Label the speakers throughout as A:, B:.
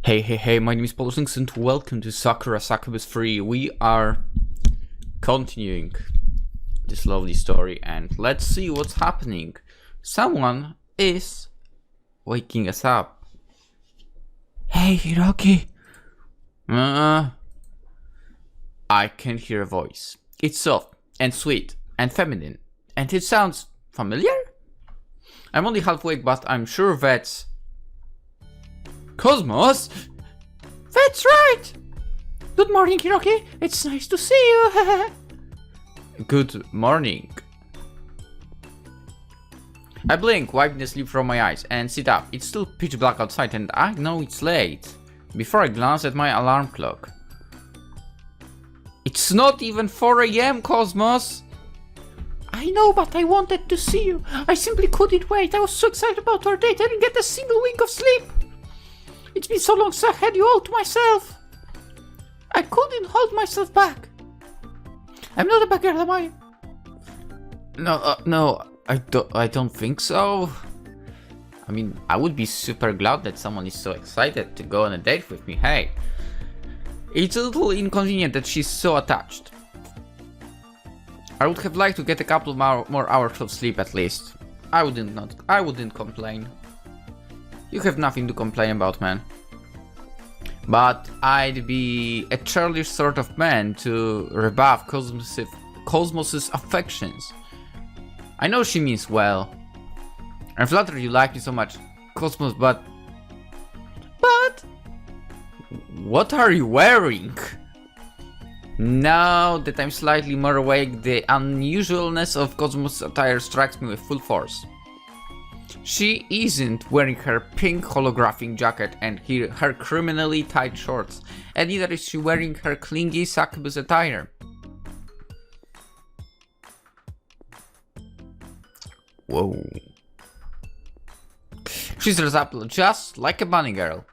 A: Hey, my name is PolishLynx and welcome to Sakura Succubus 3. We are continuing this lovely story and let's see what's happening. Someone is waking us up. Hey, Hiroki. I can hear a voice. It's soft and sweet and feminine and it sounds familiar? I'm only half awake, but I'm sure that's Cosmos? That's right! Good morning, Hiroki. It's nice to see you. Good morning. I blink, wiping the sleep from my eyes, and sit up. It's still pitch black outside, and I know it's late. Before I glance at my alarm clock. It's not even 4 AM, Cosmos! I know, but I wanted to see you. I simply couldn't wait. I was so excited about our date. I didn't get a single wink of sleep. It's been so long since I had you all to myself. I couldn't hold myself back. I'm not a bad girl, am I? No, I don't think so. I mean, I would be super glad that someone is so excited to go on a date with me. Hey, it's a little inconvenient that she's so attached. I would have liked to get a couple of more hours of sleep at least. I wouldn't complain. You have nothing to complain about, man. But I'd be a childish sort of man to rebuff Cosmos's affections. I know she means well. I'm flattered you like me so much, Cosmos, but... What are you wearing? Now that I'm slightly more awake, the unusualness of Cosmos' attire strikes me with full force. She isn't wearing her pink holographic jacket and her criminally tight shorts, and neither is she wearing her clingy succubus attire. Whoa. She's dressed up just like a bunny girl.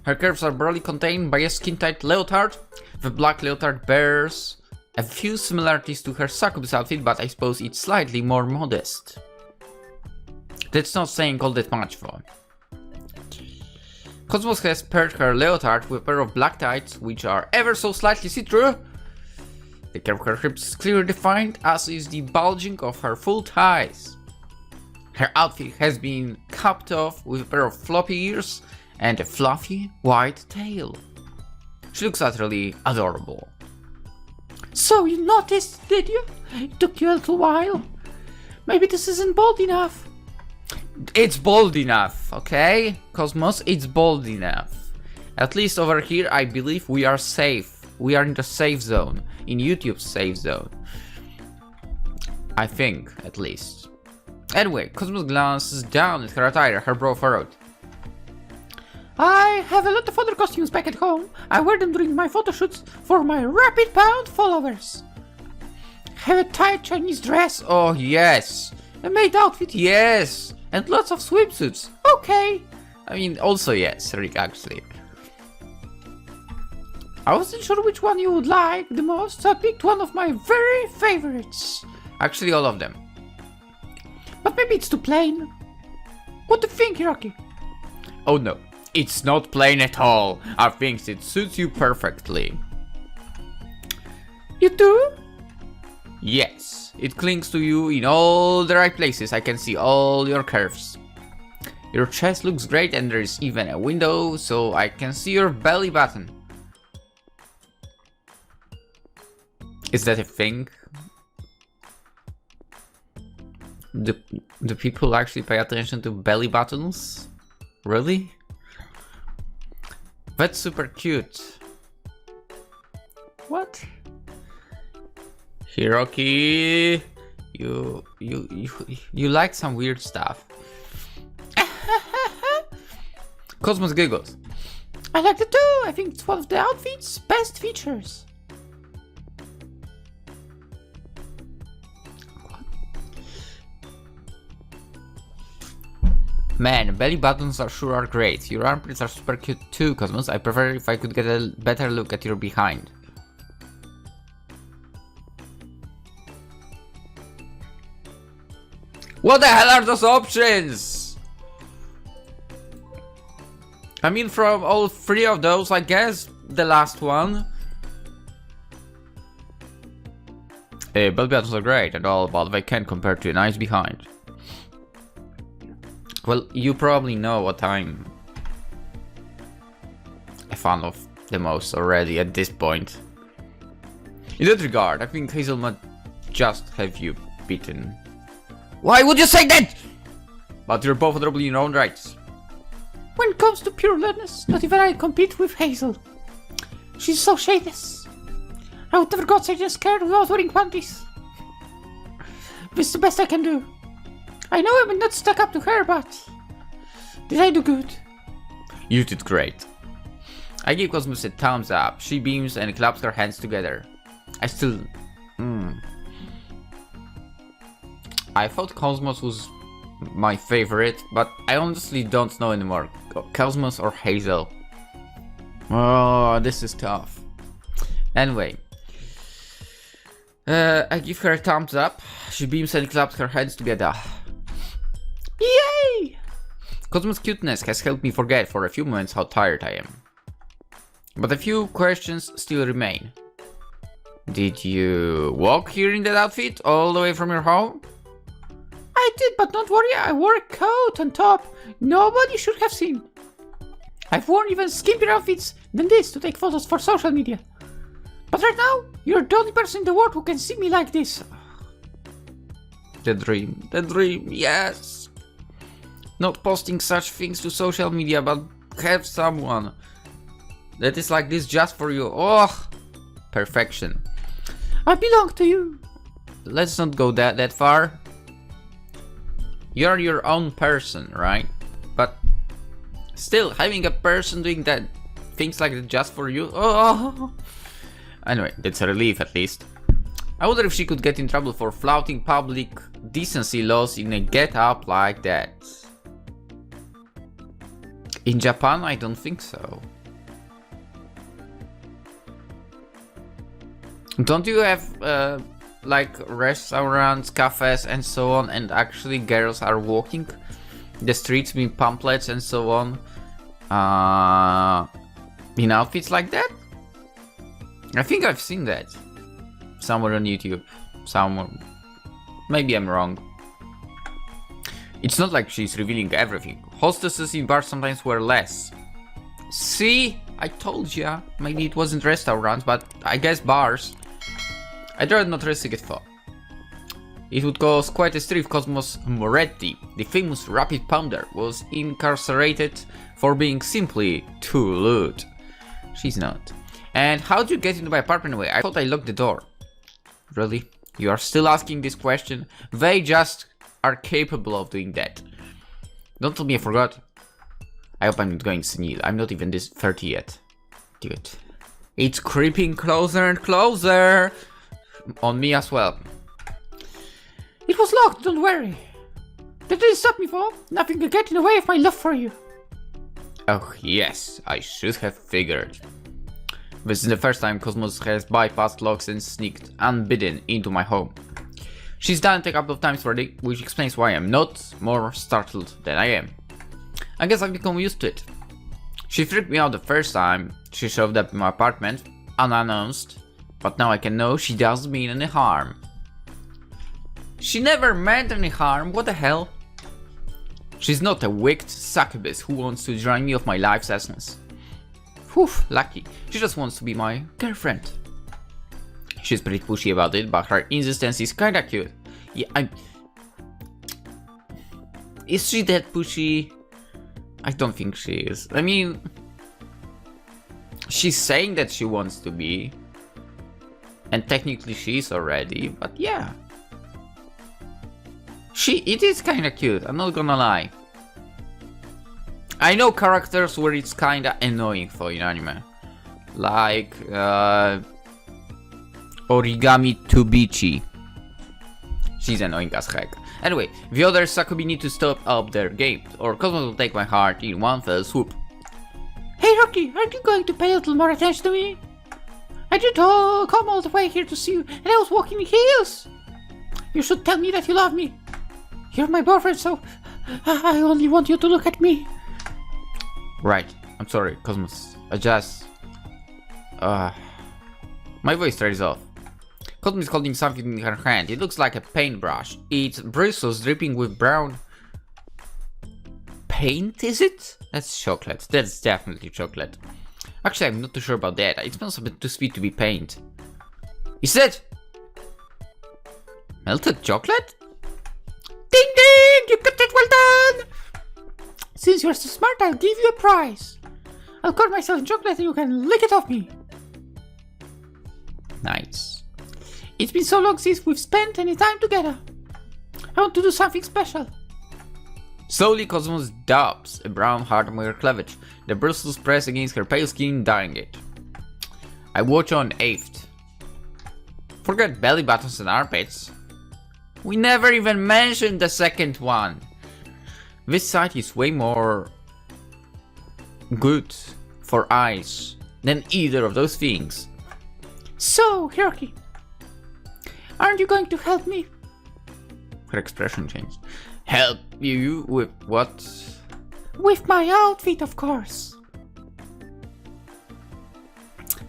A: Her curves are barely contained by a skin-tight leotard. The black leotard bears a few similarities to her succubus outfit, but I suppose it's slightly more modest. That's not saying all that much though. Cosmos has paired her leotard with a pair of black tights, which are ever so slightly see-through. The curve of her hips is clearly defined, as is the bulging of her full thighs. Her outfit has been capped off with a pair of floppy ears and a fluffy white tail. She looks utterly adorable. So you noticed, did you? It took you a little while. Maybe this isn't bold enough. It's bold enough, okay? Cosmos, it's bold enough. At least over here, I believe we are safe. We are in the safe zone. In YouTube's safe zone. I think, at least. Anyway, Cosmos glances down at her attire, her brow furrowed. I have a lot of other costumes back at home. I wear them during my photo shoots for my rapid pound followers. Have a tight Chinese dress? Oh yes. A maid outfit? Yes. And lots of swimsuits? Okay. I mean, also yes, Rick, actually. I wasn't sure which one you would like the most, so I picked one of my very favorites. Actually, all of them. But maybe it's too plain. What do you think, Hiroki? Oh no. It's not plain at all. I think it suits you perfectly. You do? Yes, it clings to you in all the right places. I can see all your curves. Your chest looks great and there is even a window so I can see your belly button. Is that a thing? Do people actually pay attention to belly buttons? Really? That's super cute. What? Hiroki, you like some weird stuff. Cosmos giggles. I like it too. I think it's one of the outfit's best features. Man, belly buttons are great. Your armpits are super cute too, Cosmos. I prefer if I could get a better look at your behind. What the hell are those options? I mean, from all three of those, I guess the last one. Bell battles are great and all, but they can't compare to Knives Behind. Well, you probably know what I'm a fan of the most already at this point. In that regard, I think Hazel might just have you beaten. Why would you say that? But you're both adorable in your own rights.
B: When it comes to pure madness, not even I compete with Hazel. She's so shadeless. I would never go outside and scared without wearing panties. This is the best I can do. I know I'm not stuck up to her, but did I do good?
A: You did great. I give Cosmos a thumbs up. She beams and claps her hands together. I still... I thought Cosmos was my favorite, but I honestly don't know anymore. Cosmos or Hazel? Oh, this is tough. Anyway. I give her a thumbs up. She beams and claps her hands together.
B: Yay!
A: Cosmos' cuteness has helped me forget for a few moments how tired I am. But a few questions still remain. Did you walk here in that outfit all the way from your home?
B: I did, but don't worry, I wore a coat on top. Nobody should have seen. I've worn even skimpier outfits than this to take photos for social media. But right now, you're the only person in the world who can see me like this.
A: The dream, yes. Not posting such things to social media, but have someone that is like this just for you. Oh, perfection.
B: I belong to you.
A: Let's not go that far. You're your own person, right? But still, having a person doing that things like that just for you. Oh. Anyway, that's a relief at least. I wonder if she could get in trouble for flouting public decency laws in a get-up like that. In Japan, I don't think so. Don't you have like restaurants, cafes and so on, and actually girls are walking the streets with pamphlets and so on in outfits like that? I think I've seen that somewhere on YouTube. Somewhere. Maybe I'm wrong. It's not like she's revealing everything. Hostesses in bars sometimes wear less. See? I told ya. Maybe it wasn't restaurants, but I guess bars. I'd rather not risk it for. It would cause quite a stir if Cosmos Moretti, the famous rapid pounder, was incarcerated for being simply too lewd. She's not. And how'd you get into my apartment anyway? I thought I locked the door. Really? You are still asking this question? They just are capable of doing that. Don't tell me I forgot. I hope I'm not going senile. I'm not even this 30 yet. Dude. It's creeping closer and closer. On me as well.
B: It was locked, don't worry. That didn't stop me, for nothing could get in the way of my love for you.
A: Oh yes, I should have figured. This is the first time Cosmos has bypassed locks and sneaked unbidden into my home. She's done it a couple of times already, which explains why I'm not more startled than I am. I guess I've become used to it. She freaked me out the first time she showed up in my apartment, unannounced, but now I can know she doesn't mean any harm. She never meant any harm, what the hell? She's not a wicked succubus who wants to drain me of my life's essence. Whew, lucky. She just wants to be my girlfriend. She's pretty pushy about it, but her insistence is kinda cute. Yeah, Is she that pushy? I don't think she is. I mean, she's saying that she wants to be, and technically she is already, but yeah. It is kinda cute, I'm not gonna lie. I know characters where it's kinda annoying for in anime. Like, Origami Tubichi. She's annoying as heck. Anyway, the other Sakubi need to step up their game, or Cosmos will take my heart in one fell swoop.
B: Hey Hiroki, aren't you going to pay a little more attention to me? I did come all the way here to see you, and I was walking in heels. You should tell me that you love me. You're my boyfriend, so I only want you to look at me.
A: Right, I'm sorry, Cosmos. My voice trails off. Cosmos is holding something in her hand. It looks like a paintbrush. Its bristles dripping with brown paint, is it? That's chocolate. That's definitely chocolate. Actually, I'm not too sure about that. It smells a bit too sweet to be paint. Is it melted chocolate?
B: Ding ding! You got it, well done! Since you're so smart, I'll give you a prize. I'll cut myself in chocolate and you can lick it off me.
A: Nice.
B: It's been so long since we've spent any time together. I want to do something special.
A: Slowly, Cosmos dabs a brown heart on her cleavage. The bristles press against her pale skin, dyeing it. I watch on aft. Forget belly buttons and armpits. We never even mentioned the second one. This side is way more good for eyes than either of those things.
B: So, Hiroki, aren't you going to help me?
A: Her expression changed. Help you with what?
B: With my outfit, of course.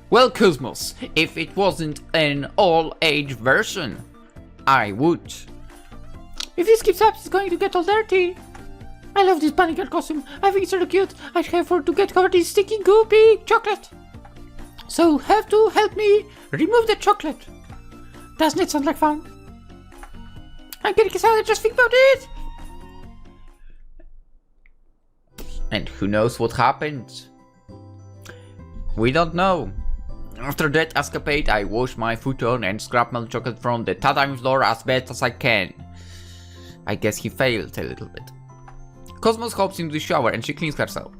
A: Well, Cosmos, if it wasn't an all-age version, I would.
B: If this keeps up, it's going to get all dirty. I love this bunny girl costume. I think it's so cute. I'd have her to get covered in sticky, goopy chocolate. So, have to help me remove the chocolate. Doesn't it sound like fun? I'm getting excited just think about it.
A: And who knows what happened? We don't know. After that escapade, I wash my futon and scrap melted chocolate from the tatami floor as best as I can. I guess he failed a little bit. Cosmos hops into the shower and she cleans herself.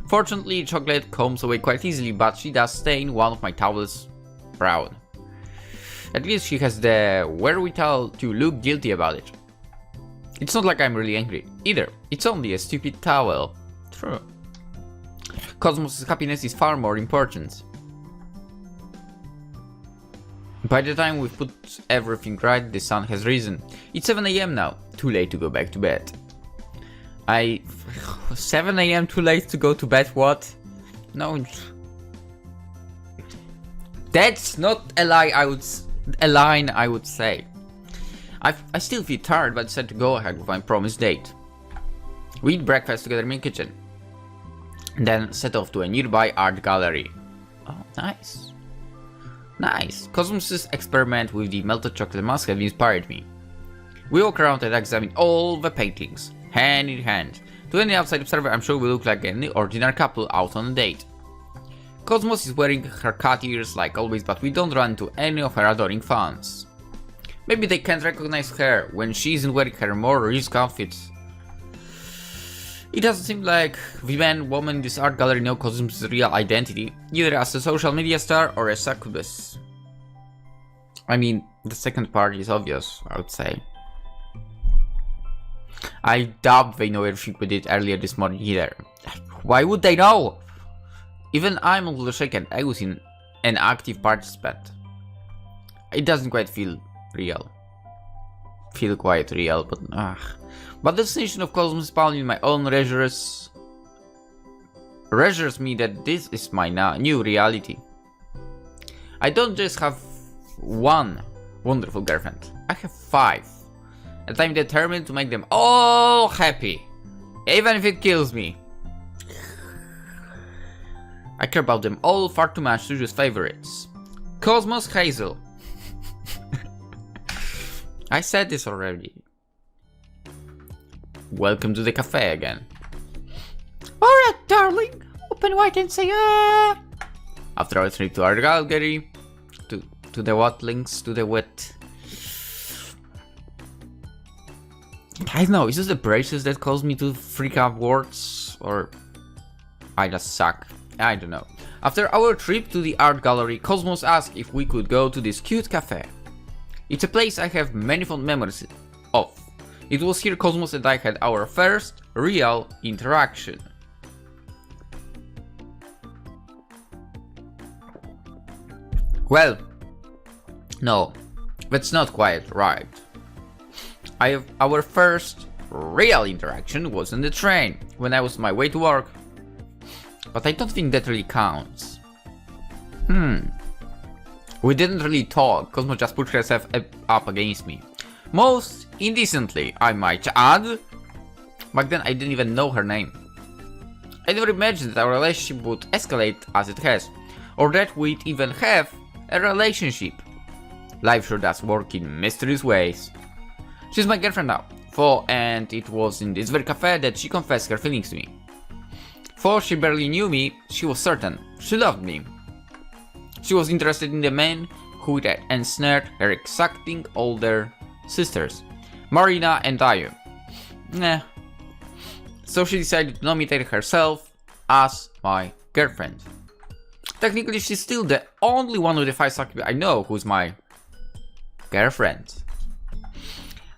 A: Fortunately, chocolate comes away quite easily, but she does stain one of my towels brown. At least she has the wherewithal to look guilty about it. It's not like I'm really angry either. It's only a stupid towel. True. Cosmos' happiness is far more important. By the time we've put everything right, the sun has risen. It's 7 AM now. Too late to go back to bed. 7 AM too late to go to bed, what? No. That's not a line I would say. I still feel tired, but decided to go ahead with my promised date. We eat breakfast together in the kitchen. Then set off to a nearby art gallery. Oh, nice. Nice. Cosmos' experiment with the melted chocolate must have inspired me. We walk around and examine all the paintings, hand in hand. To any outside observer, I'm sure we look like an ordinary couple out on a date. Cosmos is wearing her cat ears like always, but we don't run into any of her adoring fans. Maybe they can't recognize her when she isn't wearing her more risk outfit. It doesn't seem like the man, woman in this art gallery know Cosmos' real identity, either as a social media star or a succubus. I mean, the second part is obvious, I would say. I doubt they know everything we did earlier this morning either. Why would they know? Even I'm a little shaken. I was an active participant. It doesn't quite feel real. Feel quite real, but But the sensation of Cosmos spawning in my own reassures me that this is my new reality. I don't just have one wonderful girlfriend. I have 5. And I'm determined to make them all happy. Even if it kills me. I care about them all far too much to choose favorites. Cosmos Hazel. I said this already. Welcome to the cafe again.
B: Alright, darling. Open wide and say
A: After our trip to our gallery, to the what links to the wet. I don't know, is this the braces that cause me to freak out words? Or I just suck? I don't know. After our trip to the art gallery, Cosmos asked if we could go to this cute cafe. It's a place I have many fond memories of. It was here Cosmos and I had our first real interaction. Well, no, that's not quite right. Our first real interaction was on the train, when I was on my way to work. But I don't think that really counts. We didn't really talk. Cosmo just put herself up against me. Most indecently, I might add. Back then I didn't even know her name. I never imagined that our relationship would escalate as it has, or that we'd even have a relationship. Life sure does work in mysterious ways. She's my girlfriend now, and it was in this very cafe that she confessed her feelings to me. For she barely knew me, she was certain she loved me. She was interested in the man who had ensnared her exacting older sisters, Marina and Ayu. So she decided to nominate herself as my girlfriend. Technically, she's still the only one of the 5 Succubus I know who's my girlfriend.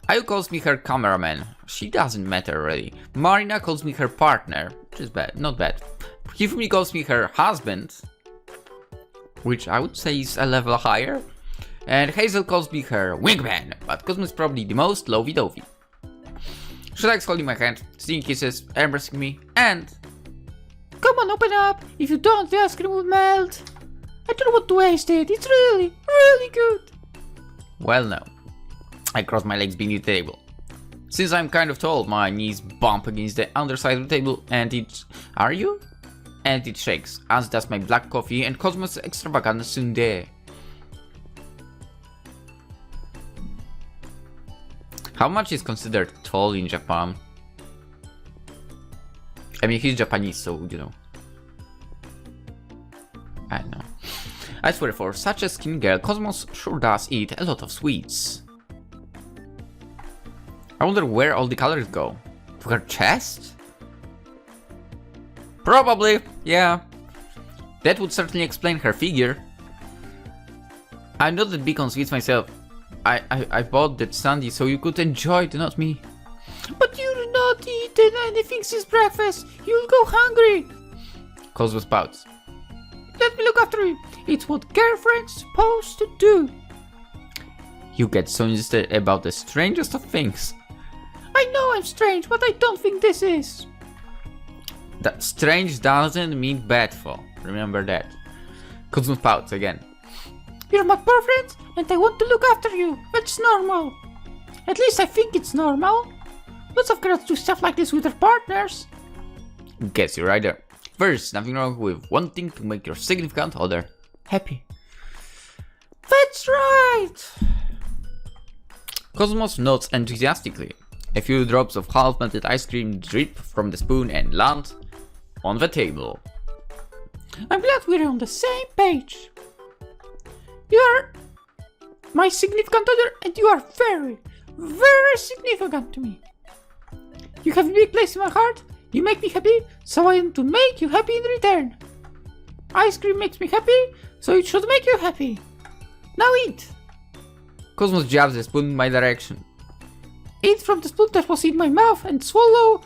A: Ayu calls me her cameraman. She doesn't matter really. Marina calls me her partner, which is bad, not bad. Hifumi calls me her husband, which I would say is a level higher. And Hazel calls me her wingman, but Cosmo is probably the most lovey-dovey. She likes holding my hand, stealing kisses, embracing me, and...
B: Come on, open up! If you don't, the ice cream will melt! I don't want to waste it, it's really, really good!
A: Well, no. I cross my legs beneath the table. Since I'm kind of tall, my knees bump against the underside of the table, and it... Are you? And it shakes, as does my black coffee and Cosmo's extravagant sundae. How much is considered tall in Japan? I mean, he's Japanese, so, you know. I don't know. I swear, for such a skinny girl, Cosmos sure does eat a lot of sweets. I wonder where all the calories go. To her chest? Probably, yeah. That would certainly explain her figure. I'm not that big on sweets myself. I bought that Sandy so you could enjoy it, not me.
B: But you've not eaten anything since breakfast. You'll go hungry.
A: Cosmos pouts.
B: Let me look after you. It's what girlfriend's supposed to do.
A: You get so interested about the strangest of things.
B: I know I'm strange, but I don't think this is.
A: That strange doesn't mean badful. Remember that. Cosmos pouts again.
B: You're my boyfriend, and I want to look after you. That's normal. At least I think it's normal. Lots of girls do stuff like this with their partners.
A: Guess you're right there. There's nothing wrong with wanting to make your significant other happy.
B: That's right!
A: Cosmos nods enthusiastically. A few drops of half-melted ice cream drip from the spoon and land on the table.
B: I'm glad we're on the same page. You're my significant other, and you are very, very significant to me. You have a big place in my heart, you make me happy, so I want to make you happy in return. Ice cream makes me happy, so it should make you happy. Now eat!
A: Cosmos jabs the spoon in my direction.
B: Eat from the spoon that was in my mouth and swallow.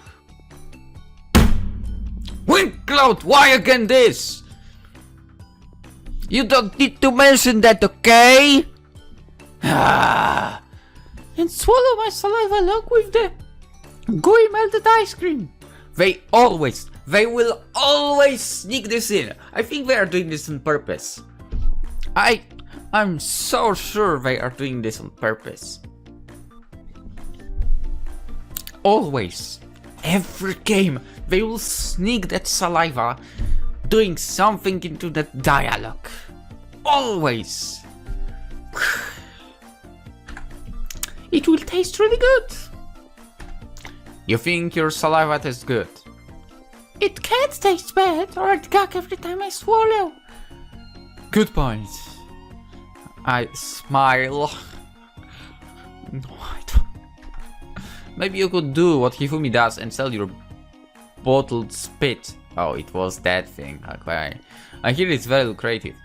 A: Winklout, why again this? You don't need to mention that, okay?
B: And swallow my saliva along with the gooey melted ice cream.
A: They will always sneak this in. I think they are doing this on purpose. I'm so sure they are doing this on purpose. Always. Every game, they will sneak that saliva doing something into that dialogue. Always.
B: It will taste really good.
A: You think your saliva tastes good?
B: It can't taste bad, or I'd gag every time I swallow.
A: Good point. I smile. No, I don't. Maybe you could do what Hifumi does and sell your bottled spit. Oh, it was that thing. Okay. I hear it's very lucrative.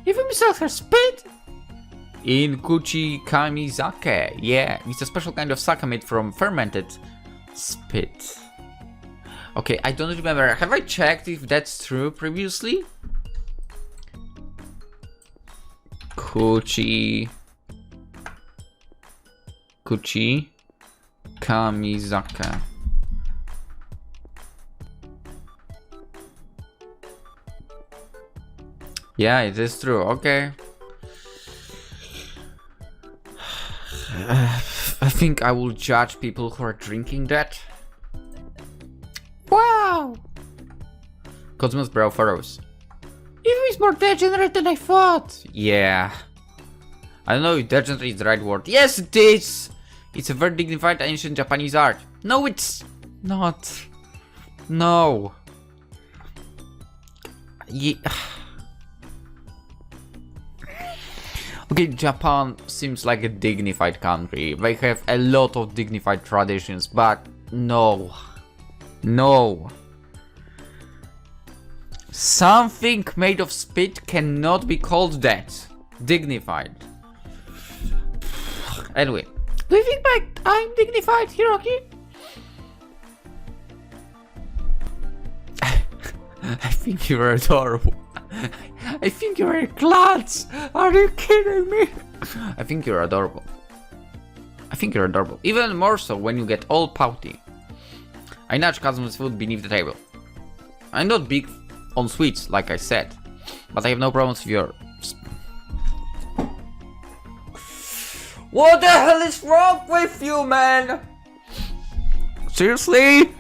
B: Hifumi sells her spit?
A: In Kuchi Kamizake. Yeah, it's a special kind of sake made from fermented spit. Okay, I don't remember. Have I checked if that's true previously? Kuchi Kamizake. Yeah, it is true. Okay. I think I will judge people who are drinking that.
B: Wow!
A: Cosmos brow furrows.
B: Even is more degenerate than I thought.
A: Yeah. I don't know if degenerate is the right word. Yes, it is! It's a very dignified ancient Japanese art. No, it's not. No. Yeah. Okay, Japan seems like a dignified country. They have a lot of dignified traditions, but no. No. Something made of spit cannot be called that. Dignified. Anyway.
B: Do you think I'm dignified, Hiroki?
A: I think you're adorable.
B: I think you're a klutz. Are you kidding me?
A: I think you're adorable. I think you're adorable. Even more so when you get all pouty. I nudge Cosmos' food beneath the table. I'm not big on sweets, like I said, but I have no problems with your... What the hell is wrong with you, man? Seriously?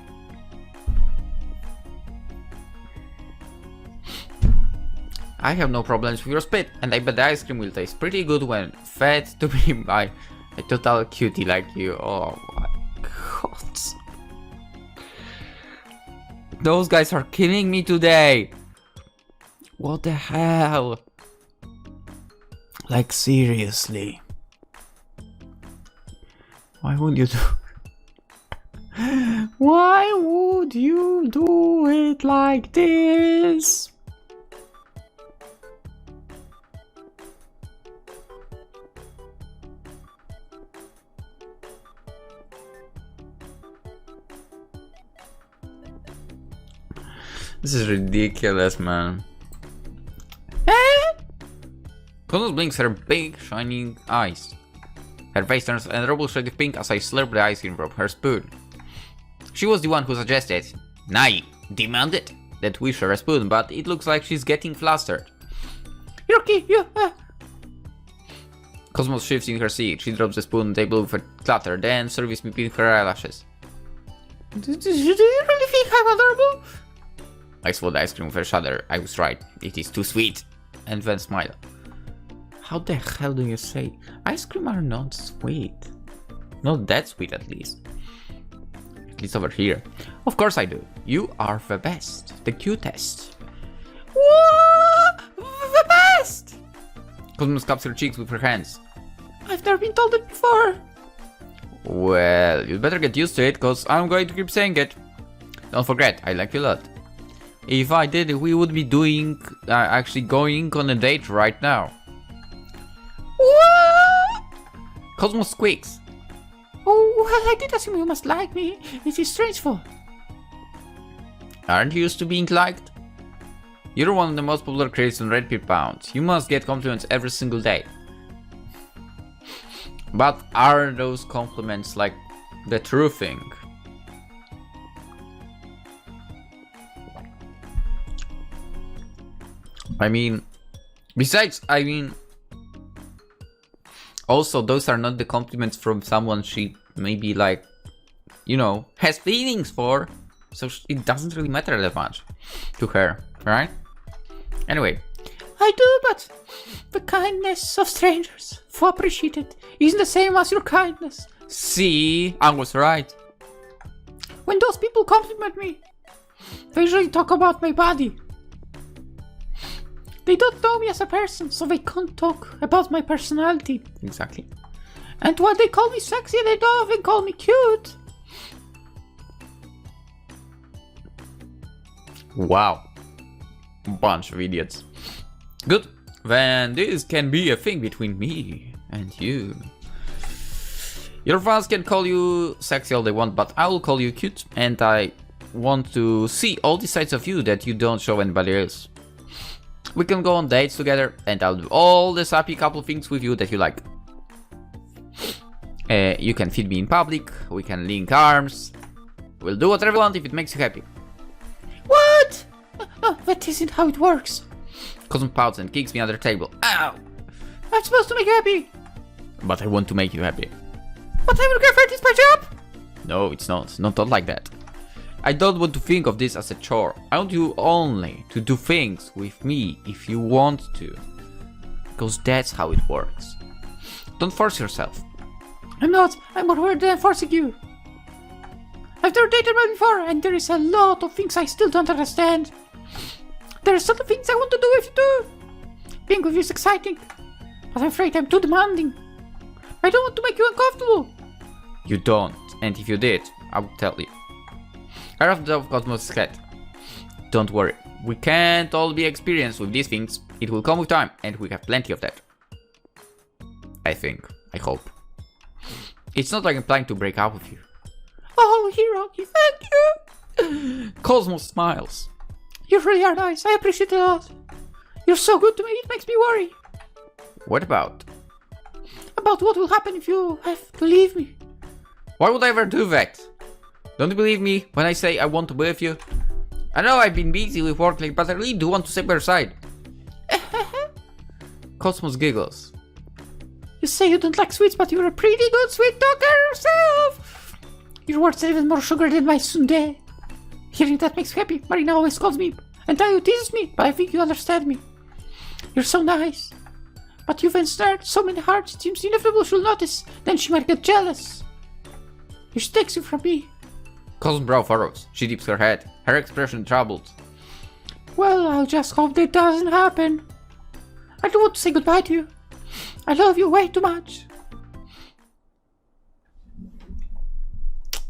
A: I have no problems with your spit, and I bet the ice cream will taste pretty good when fed to me by a total cutie like you. Oh my god. Those guys are killing me today. What the hell? Like seriously. Why would you do...
B: Why would you do it like this?
A: This is ridiculous, man. Cosmos blinks her big, shining eyes. Her face turns a terrible shade of pink as I slurp the ice cream from her spoon. She was the one who suggested, nay, demanded, that we share a spoon, but it looks like she's getting flustered.
B: Hiroki, you...
A: Cosmos shifts in her seat. She drops the spoon on the table with a clatter, then surveys me between her eyelashes.
B: Do you really think I'm adorable?
A: I swallowed the ice cream with a shudder. I was right. It is too sweet. And then smile. How the hell do you say? Ice cream are not sweet. Not that sweet, at least. At least over here. Of course I do. You are the best. The cutest.
B: What? The best!
A: Cosmos cups her cheeks with her hands.
B: I've never been told it before.
A: Well, you'd better get used to it, cause I'm going to keep saying it. Don't forget, I like you a lot. If I did, we would be doing, actually going on a date right now.
B: What?
A: Cosmos squeaks.
B: Oh, well, I did assume you must like me. It is strangeful.
A: Aren't you used to being liked? You're one of the most popular creators on Red Pill Pound. You must get compliments every single day. But are those compliments like the true thing? I mean, besides, also those are not the compliments from someone she maybe like, you know, has feelings for, so it doesn't really matter that much to her, right? Anyway.
B: I do, but the kindness of strangers, for appreciated, isn't the same as your kindness.
A: See, I was right.
B: When those people compliment me, they usually talk about my body. They don't know me as a person, so they can't talk about my personality.
A: Exactly.
B: And while they call me sexy, they don't even call me cute.
A: Wow. Bunch of idiots. Good. Then this can be a thing between me and you. Your fans can call you sexy all they want, but I will call you cute, and I want to see all the sides of you that you don't show anybody else. We can go on dates together, and I'll do all the sappy couple things with you that you like. You can feed me in public, we can link arms. We'll do whatever you want if it makes you happy.
B: What? No, that isn't how it works.
A: Cosmo pouts and kicks me under the table. Ow!
B: I'm supposed to make you happy.
A: But I want to make you happy.
B: But having a girlfriend is my job.
A: No, it's not. Not like that. I don't want to think of this as a chore. I want you only to do things with me if you want to. Because that's how it works. Don't force yourself.
B: I'm not. I'm more worried than forcing you. I've never dated one before, and there is a lot of things I still don't understand. There are certain things I want to do with you too. Being with you is exciting, but I'm afraid I'm too demanding. I don't want to make you uncomfortable.
A: You don't, and if you did, I would tell you. I have the Cosmos' head. Don't worry, we can't all be experienced with these things. It will come with time, and we have plenty of that. I think. I hope. It's not like I'm planning to break up with you.
B: Oh, Hiroki, thank you.
A: Cosmos smiles.
B: You really are nice. I appreciate it a lot. You're so good to me. It makes me worry.
A: What about?
B: About what will happen if you have to leave me.
A: Why would I ever do that? Don't you believe me when I say I want to be with you? I know I've been busy with work lately, but I really do want to step by your side. Cosmos giggles.
B: You say you don't like sweets, but you're a pretty good sweet talker yourself. Your words are even more sugar than my sundae. Hearing that makes me happy. Marina always calls me and Tayo teases me, but I think you understand me. You're so nice. But you've ensnared so many hearts, it seems inevitable she'll notice. Then she might get jealous. She takes you from me.
A: Cosmos' brow furrows. She dips her head, her expression troubled.
B: Well, I'll just hope that doesn't happen. I don't want to say goodbye to you. I love you way too much.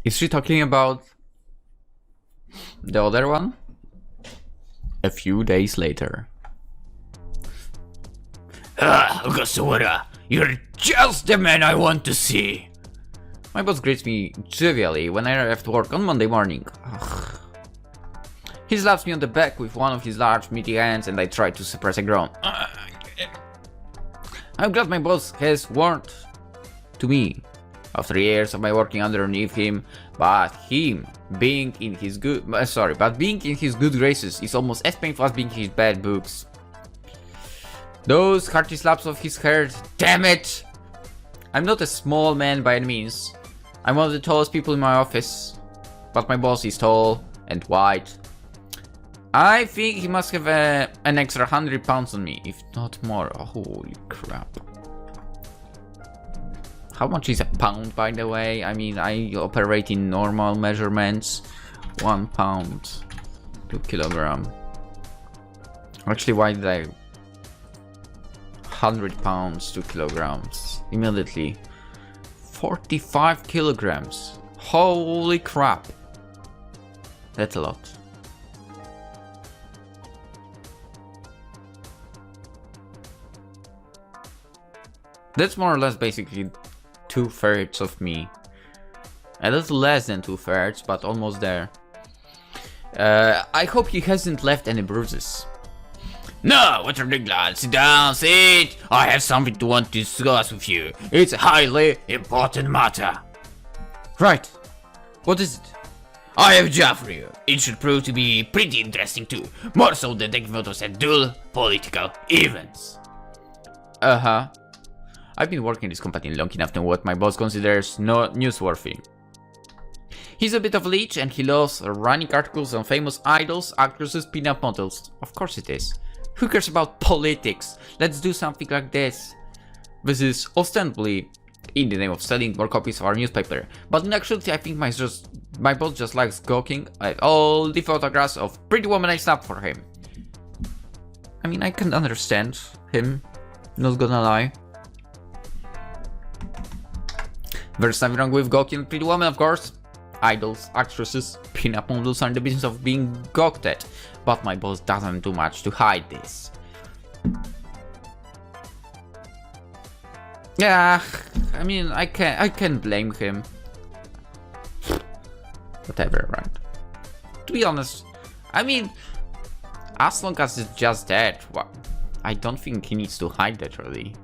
A: Is she talking about the other one? A few days later. Sakura, you're just the man I want to see. My boss greets me jovially when I arrive to work on Monday morning. Ugh. He slaps me on the back with one of his large meaty hands and I try to suppress a groan. I'm glad my boss has warned to me after years of my working underneath him, but being in his good graces is almost as painful as being in his bad books. Those hearty slaps of his hair, damn it! I'm not a small man by any means. I'm one of the tallest people in my office, but my boss is tall and white. I think he must have an extra 100 pounds on me, if not more. Holy crap. How much is a pound, by the way? I mean, I operate in normal measurements. 1 pound, 2 kilogram. Actually, why did I... 100 pounds, 2 kilograms. Immediately. 45 kilograms. Holy crap. That's a lot. That's more or less basically 2/3 of me. A little less than 2/3, but almost there. I hope he hasn't left any bruises. No, what's ridiculous? Sit down, sit! I have something to want to discuss with you. It's a highly important matter. Right. What is it? I have a job for you. It should prove to be pretty interesting too. More so than taking photos at dual political events. Uh-huh. I've been working in this company long enough to know what my boss considers not newsworthy. He's a bit of a leech and he loves running articles on famous idols, actresses, pin-up models. Of course it is. Who cares about politics? Let's do something like this. This is ostensibly in the name of selling more copies of our newspaper, but in actuality I think my boss just likes gawking at all the photographs of pretty women I snap for him. I mean, I can understand him, not gonna lie. There's nothing wrong with gawking at pretty women, of course. Idols, actresses, pin-up models are in the business of being gawked at, but my boss doesn't do much to hide this. Yeah, I mean, I can blame him. Whatever, right? To be honest, I mean, as long as it's just that, well, I don't think he needs to hide that really.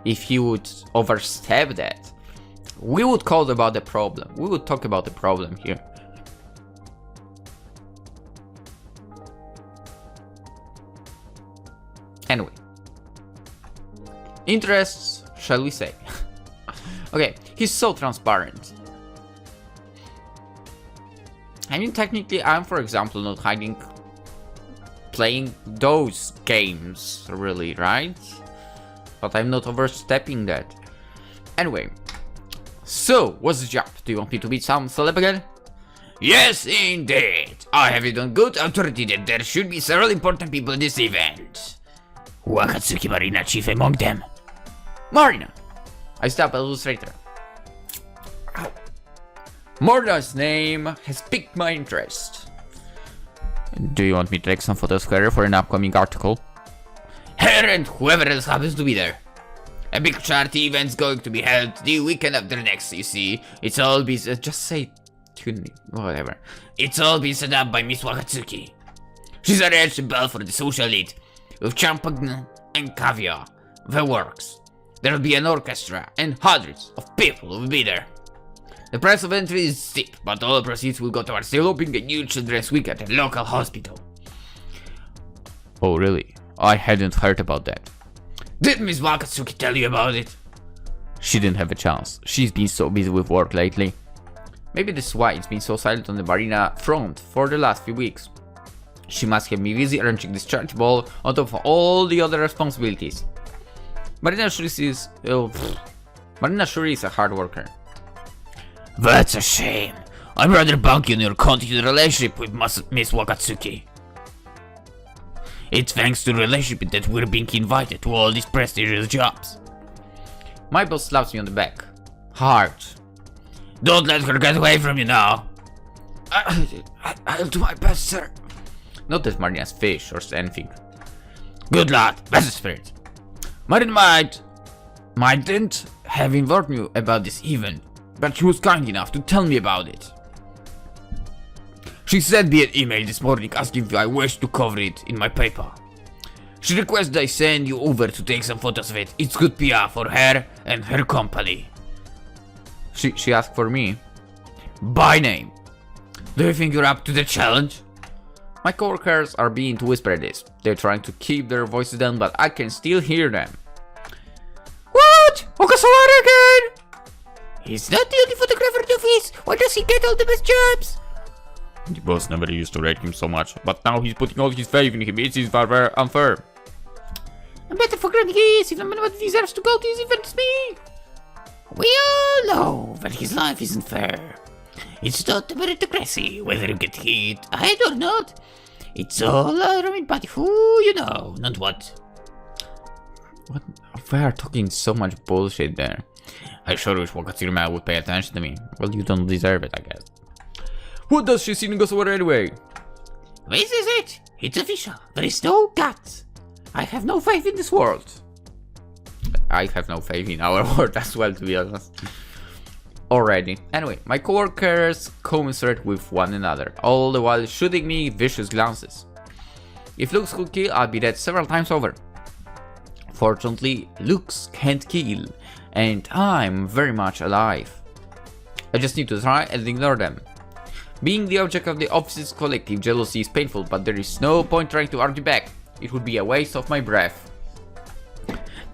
A: If he would overstep that, we would call about the problem. We would talk about the problem here. interests, shall we say. Okay, he's so transparent. I mean, technically, I'm, for example, not hiding playing those games, really, right? But I'm not overstepping that. Anyway, so, what's the job? Do you want me to beat some celeb again? Yes, indeed. I have it on good authority that there should be several important people in this event. Wakatsuki Marina chief among them. Marina! I stop illustrator. Ow. Marina's name has piqued my interest. Do you want me to take some photos of her for an upcoming article? Her and whoever else happens to be there. A big charity event's going to be held the weekend after next, you see. It's all been... just say... whatever. It's all been set up by Miss Wakatsuki. She's arranged a ball for the social elite, with champagne and caviar. The works. There'll be an orchestra, and hundreds of people will be there. The price of entry is steep, but all proceeds will go towards developing a new children's wing at a local hospital. Oh, really? I hadn't heard about that. Did Miss Wakatsuki tell you about it? She didn't have a chance. She's been so busy with work lately. Maybe this is why it's been so silent on the Marina front for the last few weeks. She must have been busy arranging this charity ball on top of all the other responsibilities. Marina sure is... Marina sure is a hard worker. That's a shame. I'm rather bunky on your continued relationship with Miss Wakatsuki. It's thanks to the relationship that we're being invited to all these prestigious jobs. My boss slaps me on the back. Hard. Don't let her get away from you now. I'll do my best, sir. Not that Marina's fish or anything. Good lad, best spirit. Marina mightn't have informed you about this event, but she was kind enough to tell me about it. She sent me an email this morning asking if I wish to cover it in my paper. She requested I send you over to take some photos of it. It's good PR for her and her company. She asked for me. By name. Do you think you're up to the challenge? My coworkers are beginning to whisper this. They're trying to keep their voices down, but I can still hear them. What? Okasawara again? He's not the only photographer in the office. Why does he get all the best jobs? The boss never used to rate him so much, but now he's putting all his faith in him. It is very unfair. I'm better for granting he is. If the man who deserves to go to his event is me. We all know that his life isn't fair. It's not a meritocracy, whether you get hit, ahead or not. It's all but who you know, not what. What? We are talking so much bullshit there. I sure wish Wakatsuki would pay attention to me. Well, you don't deserve it, I guess. What does she see in Gosawara anyway? This is it. It's official. There is no cut. I have no faith in this world. I have no faith in our world as well, to be honest. Already. Anyway, my coworkers commiserate with one another, all the while shooting me vicious glances. If looks could kill, I'll be dead several times over. Fortunately, looks can't kill, and I'm very much alive. I just need to try and ignore them. Being the object of the office's collective jealousy is painful, but there is no point trying to argue back. It would be a waste of my breath.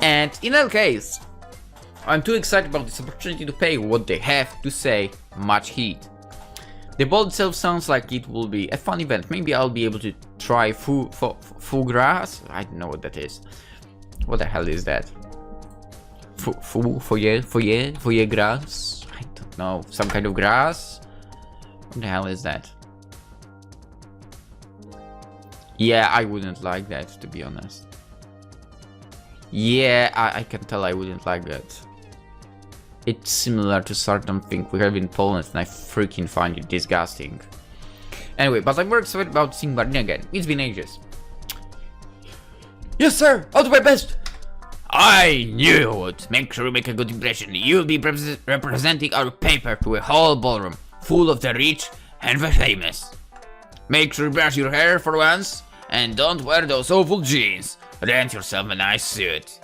A: And in that case, I'm too excited about this opportunity to pay what they have to say much heed. The ball itself sounds like it will be a fun event. Maybe I'll be able to try foie gras? I don't know what that is. What the hell is that? Foie gras? I don't know. Some kind of grass? What the hell is that? Yeah, I wouldn't like that, to be honest. Yeah, I can tell I wouldn't like that. It's similar to certain thing we have in Poland, and I freaking find it disgusting. Anyway, but I'm very excited about seeing Marina again. It's been ages. Yes, sir! I'll do my best! I knew you would. Make sure you make a good impression. You'll be representing our paper to a whole ballroom, full of the rich and the famous. Make sure you brush your hair for once, and don't wear those awful jeans. Rent yourself a nice suit.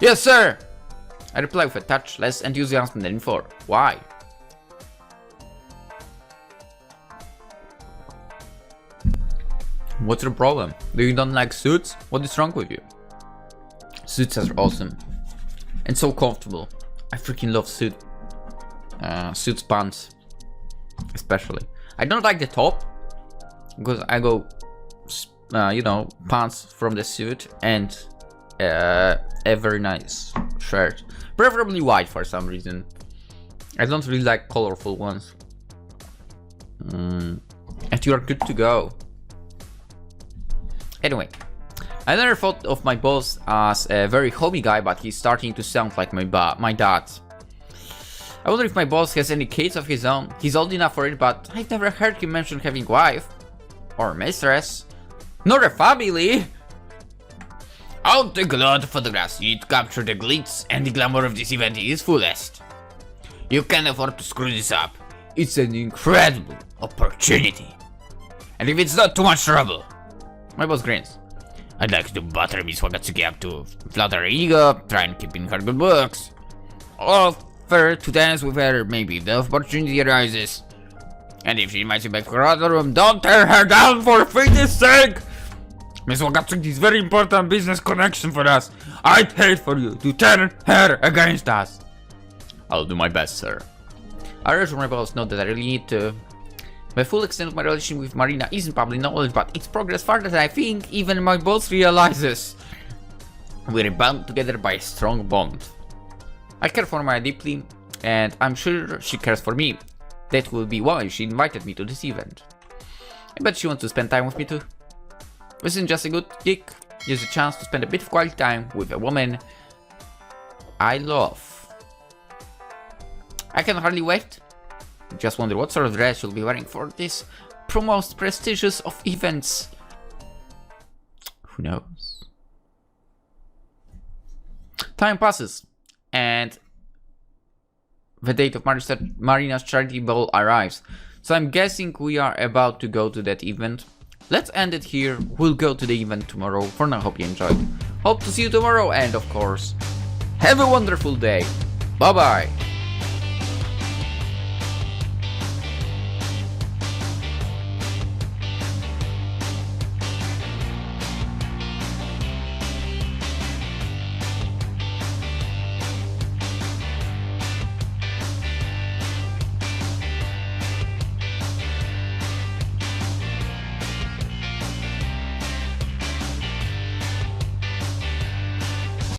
A: Yes, sir! I reply with a touch less enthusiasm than before. Why? What's the problem? Do you don't like suits? What is wrong with you? Suits are awesome. and so comfortable. I freaking love suits pants, especially. I don't like the top because I go, you know, pants from the suit and a very nice shirt, preferably white for some reason. I don't really like colorful ones. And you are good to go. Anyway, I never thought of my boss as a very homey guy, but he's starting to sound like my dad. I wonder if my boss has any kids of his own. He's old enough for it, but I've never heard him mention having wife or mistress, nor a family. I'll take a lot of photographs to capture the glitz and the glamour of this event is fullest. You can't afford to screw this up. It's an incredible opportunity. And if it's not too much trouble. My boss grins. I'd like to butter Miss Wakatsuki up to flatter her ego, try and keep in her good books. Offer to dance with her, maybe if the opportunity arises. And if she invites you back for another room, don't tear her down for fitness sake! Miss Wakatsuki is very important business connection for us. I'd hate for you to turn her against us. I'll do my best, sir. I reassure my boss know that I really need to. The full extent of my relationship with Marina isn't public knowledge, but it's progress farther than I think even my boss realizes. We're bound together by a strong bond. I care for Marina deeply, and I'm sure she cares for me. That will be why she invited me to this event. I bet she wants to spend time with me too. This isn't just a good gig, it's a chance to spend a bit of quality time with a woman I love. I can hardly wait. Just wonder what sort of dress you'll be wearing for this most prestigious of events. Who knows? Time passes, and the date of Marina's charity ball arrives. So I'm guessing we are about to go to that event. Let's end it here. We'll go to the event tomorrow. For now, hope you enjoyed. Hope to see you tomorrow, and of course, have a wonderful day. Bye bye.